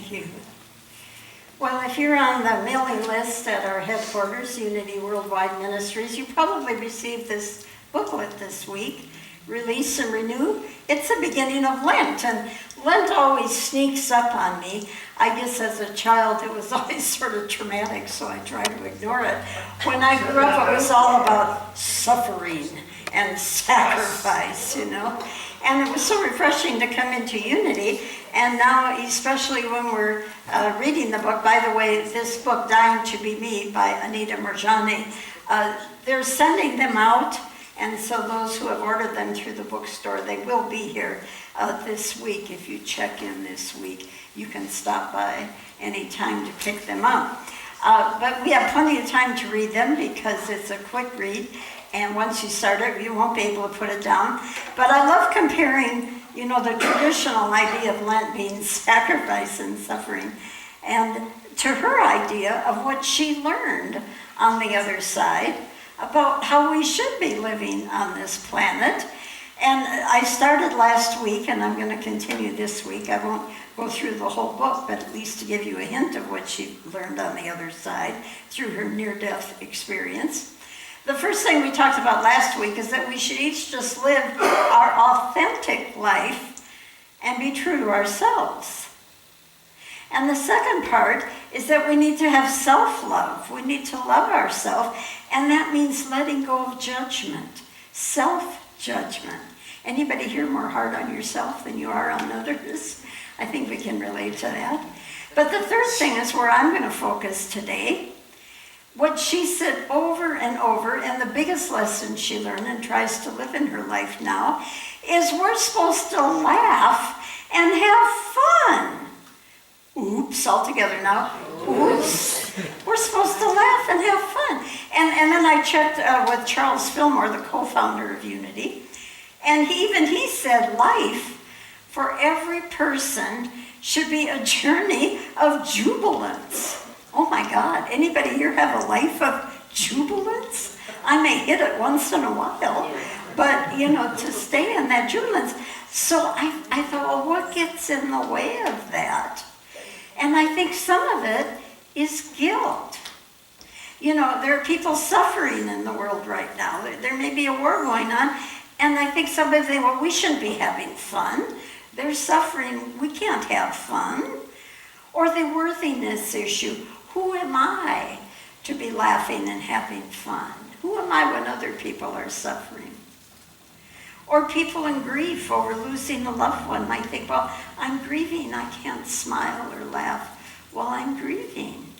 Thank you. Well, if you're on the mailing list at our headquarters, Unity Worldwide Ministries, you probably received this booklet this week, Release and Renew. It's the beginning of Lent, and Lent always sneaks up on me. I guess as a child it was always sort of traumatic, so I try to ignore it. When I grew up, it was all about suffering and sacrifice, you know. And it was so refreshing to come into Unity. And now, especially when we're reading the book, by the way, this book, Dying to Be Me by Anitas, they're sending them out. And so those who have ordered them through the bookstore, they will be here this week. If you check in this week, you can stop by any time to pick them up. But we have plenty of time to read them because it's a quick read. And once you start it, you won't be able to put it down. But I love comparing, you know, the traditional idea of Lent being sacrifice and suffering, and to her idea of what she learned on the other side about how we should be living on this planet. And I started last week, and I'm going to continue this week. I won't go through the whole book, but at least to give you a hint of what she learned on the other side through her near-death experience. The first thing we talked about last week is that we should each just live our authentic life and be true to ourselves. And the second part is that we need to have self-love. We need to love ourselves, and that means letting go of judgment, self-judgment. Anybody here more hard on yourself than you are on others? I think we can relate to that. But the third thing is where I'm going to focus today. What she said over and over, and the biggest lesson she learned and tries to live in her life now, is we're supposed to laugh and have fun. Oops, all together now. Oops. We're supposed to laugh and have fun. And then I checked with Charles Fillmore, the co-founder of Unity, and he said life for every person should be a journey of jubilance. Oh my God, anybody here have a life of jubilance? I may hit it once in a while, but you know, to stay in that jubilance. So I thought, well, what gets in the way of that? And I think some of it is guilt. You know, there are people suffering in the world right now. There may be a war going on, and I think somebody think, well, we shouldn't be having fun. They're suffering, we can't have fun. Or the worthiness issue. Who am I to be laughing and having fun? Who am I when other people are suffering? Or people in grief over losing a loved one might think, well, I'm grieving, I can't smile or laugh while I'm grieving.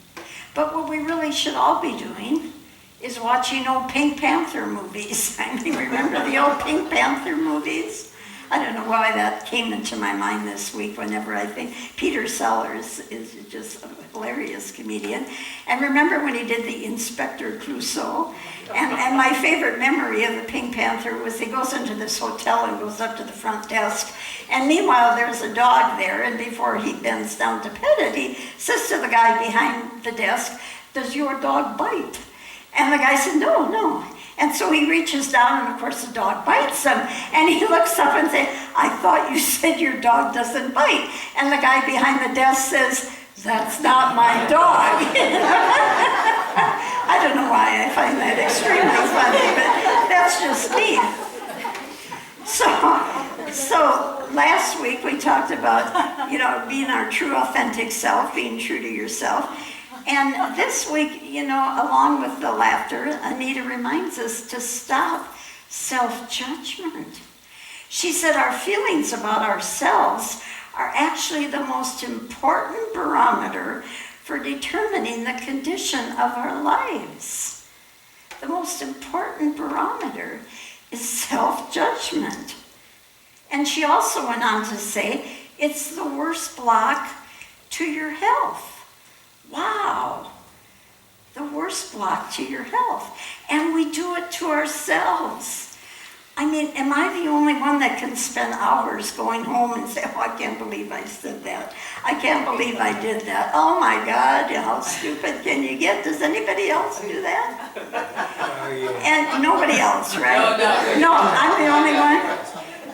But what we really should all be doing is watching old Pink Panther movies. I mean, remember the old Pink Panther movies? I don't know why that came into my mind this week whenever I think. Peter Sellers is just a hilarious comedian. And remember when he did the Inspector Clouseau? And my favorite memory of the Pink Panther was he goes into this hotel and goes up to the front desk. And meanwhile, there's a dog there. And before he bends down to pet it, he says to the guy behind the desk, "Does your dog bite?" And the guy said, no. And so he reaches down, and of course the dog bites him. And he looks up and says, "I thought you said your dog doesn't bite." And the guy behind the desk says, "That's not my dog." I don't know why I find that extremely funny, but that's just me. So last week we talked about, you know, being our true authentic self, being true to yourself. And this week, you know, along with the laughter, Anita reminds us to stop self-judgment. She said our feelings about ourselves are actually the most important barometer for determining the condition of our lives. The most important barometer is self-judgment. And she also went on to say, it's the worst block to your health. Wow, the worst block to your health. And we do it to ourselves. I mean, am I the only one that can spend hours going home and say, "Oh, I can't believe I said that. I can't believe I did that. Oh my God, how stupid can you get?" Does anybody else do that? And nobody else, right? No, I'm the only one.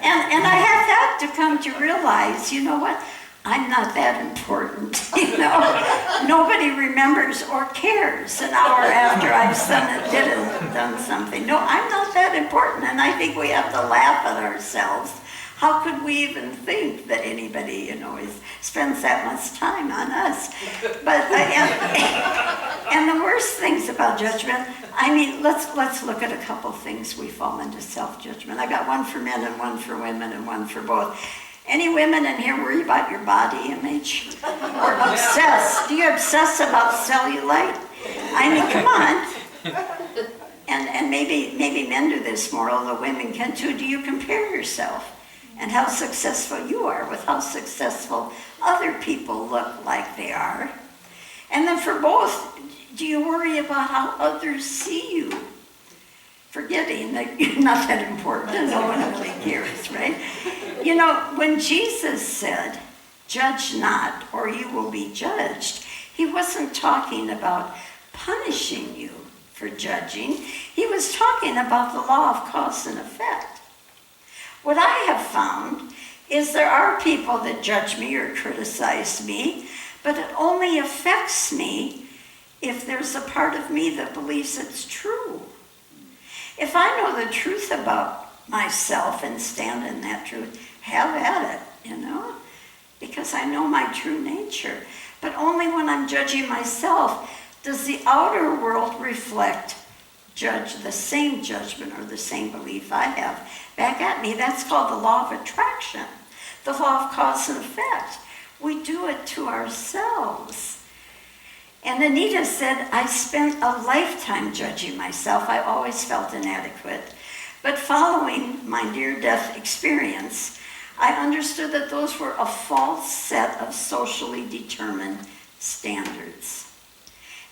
And I have had to come to realize, you know what? I'm not that important, you know. Nobody remembers or cares an hour after I've done something. No, I'm not that important, and I think we have to laugh at ourselves. How could we even think that anybody, you know, spends that much time on us? But and the worst things about judgment, I mean, let's look at a couple things we fall into self-judgment. I got one for men and one for women and one for both. Any women in here worry about your body image? Or obsess? Do you obsess about cellulite? I mean, come on. And maybe men do this more, although women can too. Do you compare yourself and how successful you are with how successful other people look like they are? And then for both, do you worry about how others see you? Forgetting that you're not that important and no one really cares, right? You know, when Jesus said, "Judge not, or you will be judged," he wasn't talking about punishing you for judging. He was talking about the law of cause and effect. What I have found is there are people that judge me or criticize me, but it only affects me if there's a part of me that believes it's true. If I know the truth about myself and stand in that truth, have at it, you know, because I know my true nature. But only when I'm judging myself does the outer world reflect the same judgment or the same belief I have back at me. That's called the law of attraction, the law of cause and effect. We do it to ourselves. And Anitas said, I spent a lifetime judging myself. I always felt inadequate. But following my near-death experience, I understood that those were a false set of socially determined standards.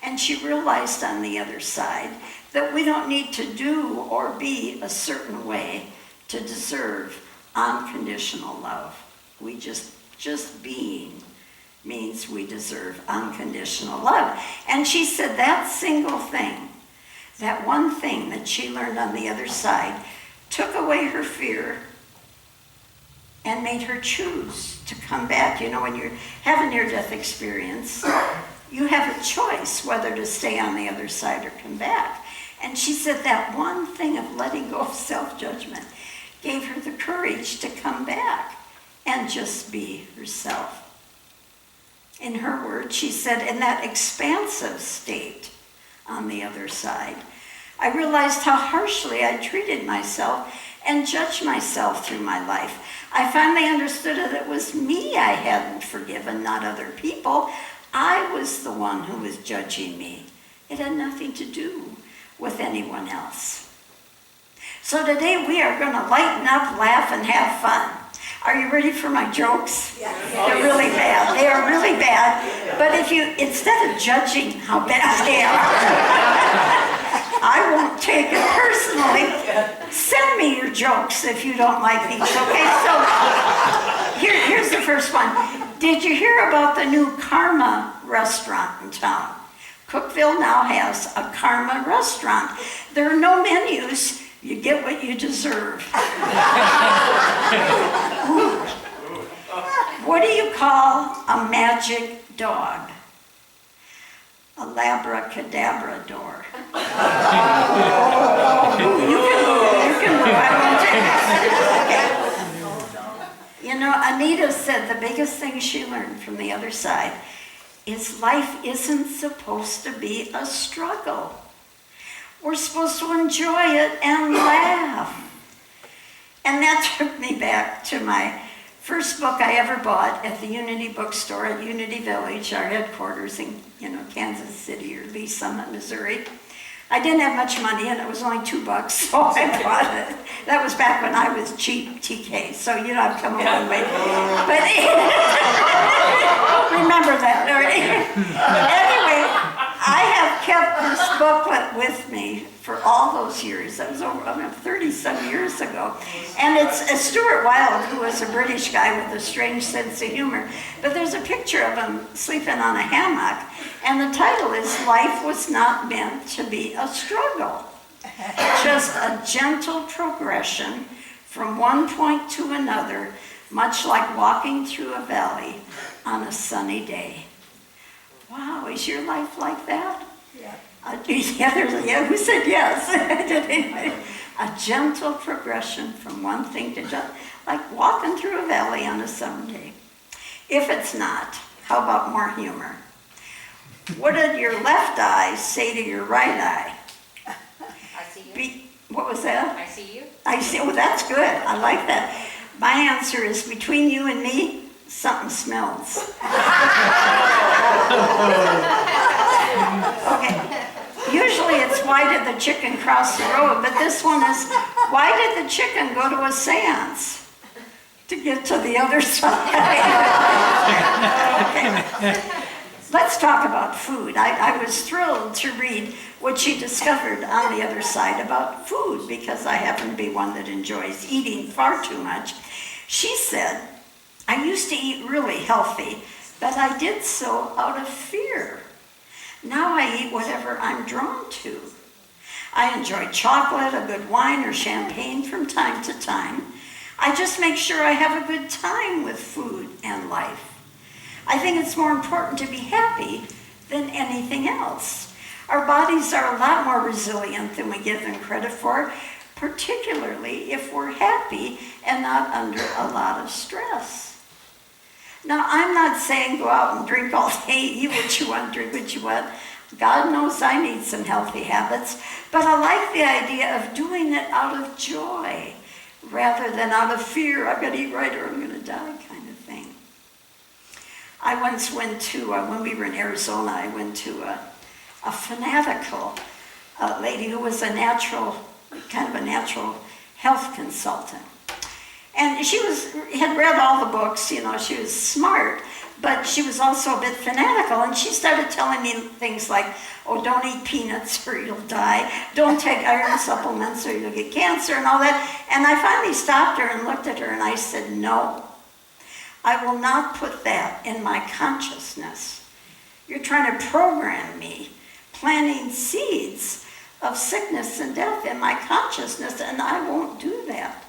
And she realized on the other side that we don't need to do or be a certain way to deserve unconditional love. We just being means we deserve unconditional love. And she said that single thing, that one thing that she learned on the other side, took away her fear and made her choose to come back. You know, when you have a near-death experience, you have a choice whether to stay on the other side or come back. And she said that one thing of letting go of self-judgment gave her the courage to come back and just be herself. In her words, she said, in that expansive state on the other side, I realized how harshly I treated myself and judged myself through my life. I finally understood that it was me I hadn't forgiven, not other people. I was the one who was judging me. It had nothing to do with anyone else. So today we are going to lighten up, laugh, and have fun. Are you ready for my jokes? Yes. They're really bad. They are really bad. But if you, instead of judging how bad they are, I won't take it personally. Send me your jokes if you don't like these, okay? So here's the first one. Did you hear about the new Karma restaurant in town? Cookeville now has a Karma restaurant. There are no menus. You get what you deserve. What do you call a magic dog? A labracadabra door. You can move. I won't take it. Okay. You know, Anitas said the biggest thing she learned from the other side is life isn't supposed to be a struggle. We're supposed to enjoy it and laugh. And that took me back to my first book I ever bought at the Unity bookstore at Unity Village, our headquarters in Kansas City or Lee Summit, Missouri. I didn't have much money and it was only $2, so I bought it. That was back when I was cheap TK, so you know I've come a long way. But remember that, all right? Anyway, I have kept this booklet with me for all those years. That was over 30-some years ago. And it's Stuart Wilde, who was a British guy with a strange sense of humor. But there's a picture of him sleeping on a hammock. And the title is Life Was Not Meant to Be a Struggle. Just a gentle progression from one point to another, much like walking through a valley on a sunny day. Wow, is your life like that? Yeah. Yeah, who said yes? A gentle progression from one thing to just like walking through a valley on a summer day. If it's not, how about more humor? What did your left eye say to your right eye? I see you. What was that? I see you. I see. Oh, that's good. I like that. My answer is, between you and me, something smells. Okay. Usually it's, why did the chicken cross the road? But this one is, why did the chicken go to a seance? To get to the other side. Okay. Let's talk about food. I was thrilled to read what she discovered on the other side about food, because I happen to be one that enjoys eating far too much. She said, I used to eat really healthy, but I did so out of fear. Now I eat whatever I'm drawn to. I enjoy chocolate, a good wine, or champagne from time to time. I just make sure I have a good time with food and life. I think it's more important to be happy than anything else. Our bodies are a lot more resilient than we give them credit for, particularly if we're happy and not under a lot of stress. Now, I'm not saying go out and drink all day, eat what you want, drink what you want. God knows I need some healthy habits, but I like the idea of doing it out of joy rather than out of fear. I've got to eat right or I'm going to die kind of thing. I once went to, when we were in Arizona, I went to a fanatical lady who was kind of a natural health consultant. And she had read all the books, she was smart, but she was also a bit fanatical, and she started telling me things like, oh, don't eat peanuts or you'll die, don't take iron supplements or you'll get cancer and all that. And I finally stopped her and looked at her and I said, no, I will not put that in my consciousness. You're trying to program me, planting seeds of sickness and death in my consciousness, and I won't do that.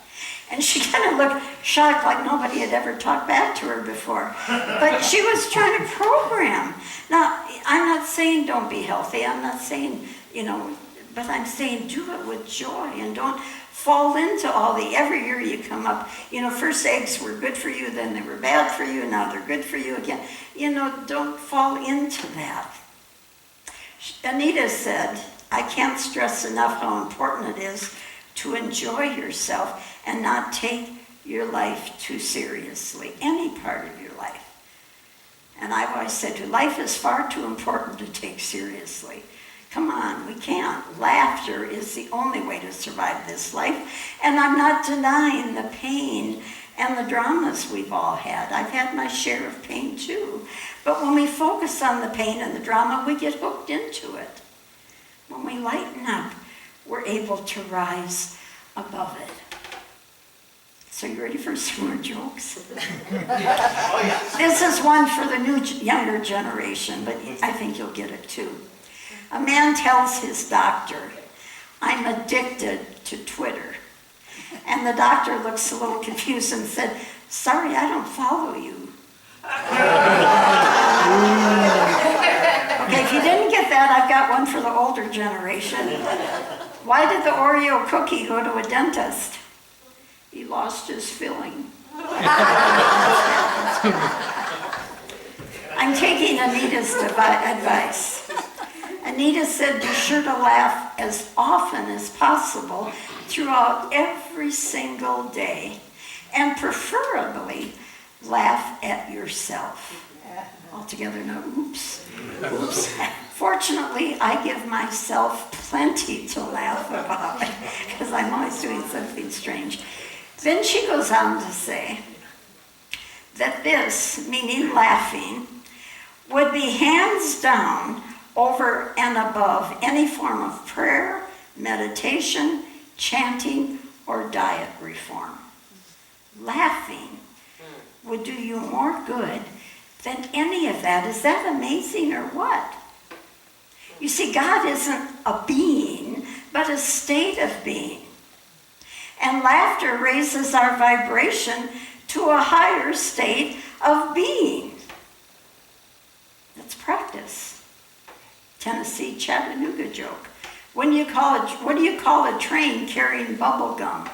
And she kind of looked shocked, like nobody had ever talked back to her before. But she was trying to program. Now, I'm not saying don't be healthy. I'm not saying, but I'm saying do it with joy and don't fall into all every year you come up, first eggs were good for you, then they were bad for you, now they're good for you again. Don't fall into that. Anitas said, I can't stress enough how important it is to enjoy yourself and not take your life too seriously, any part of your life. And I've always said, life is far too important to take seriously. Come on, we can't. Laughter is the only way to survive this life. And I'm not denying the pain and the dramas we've all had. I've had my share of pain too. But when we focus on the pain and the drama, we get hooked into it. When we lighten up, we're able to rise above it. So you ready for some more jokes? Oh, yeah. This is one for the younger generation, but I think you'll get it too. A man tells his doctor, I'm addicted to Twitter. And the doctor looks a little confused and said, sorry, I don't follow you. Okay, if you didn't get that, I've got one for the older generation. Why did the Oreo cookie go to a dentist? He lost his filling. I'm taking Anita's advice. Anita said, be sure to laugh as often as possible throughout every single day, and preferably laugh at yourself. Altogether, no, oops. Fortunately, I give myself plenty to laugh about because I'm always doing something strange. Then she goes on to say that this, meaning laughing, would be hands down over and above any form of prayer, meditation, chanting, or diet reform. Laughing would do you more good than any of that. Is that amazing or what? You see, God isn't a being, but a state of being. And laughter raises our vibration to a higher state of being. Let's practice. Tennessee Chattanooga joke. What do you call a train carrying bubble gum?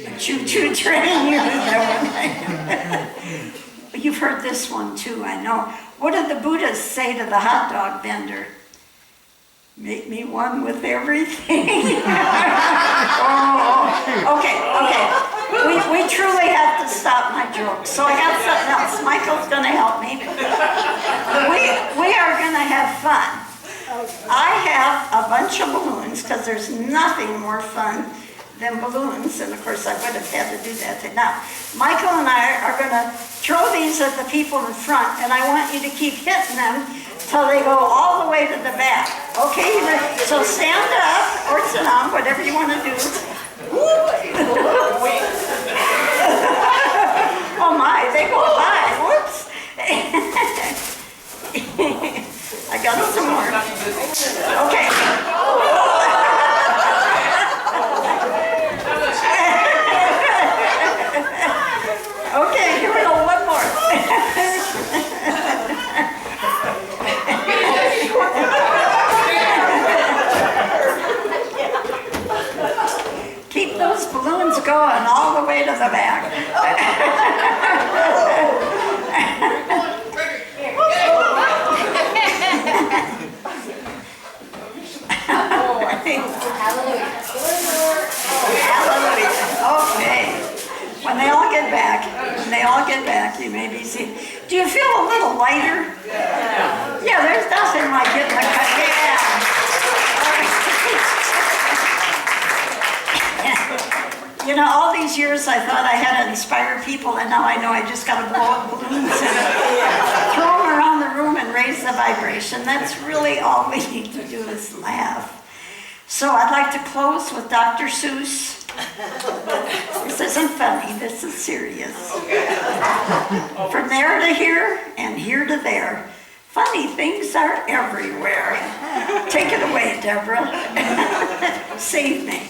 A choo-choo train. You heard that one. You've heard this one too, I know. What did the Buddhists say to the hot dog vendor? Make me one with everything. Oh, okay. We truly have to stop my jokes. So I got something else. Michael's going to help me. We are going to have fun. I have a bunch of balloons because there's nothing more fun than balloons. And of course, I would have had to do that. Now, Michael and I are going to throw these at the people in front, and I want you to keep hitting them till they go all the way to the back. Okay? So stand up or sit down, whatever you want to do. Oh my, they go high. Whoops. I got some more. Okay. Okay, here we go. One more. Keep those balloons going all the way to the back. Hallelujah. Okay. When they all get back, you may be seen. Do you feel a little lighter? Yeah, there's nothing like getting a cut. Yeah. You know, all these years I thought I had to inspire people, and now I know I just got to blow up balloons and throw them around the room and raise the vibration. That's really all we need to do is laugh. So I'd like to close with Dr. Seuss. This isn't funny, this is serious. From there to here and here to there, funny things are everywhere. Take it away, Deborah. Save me.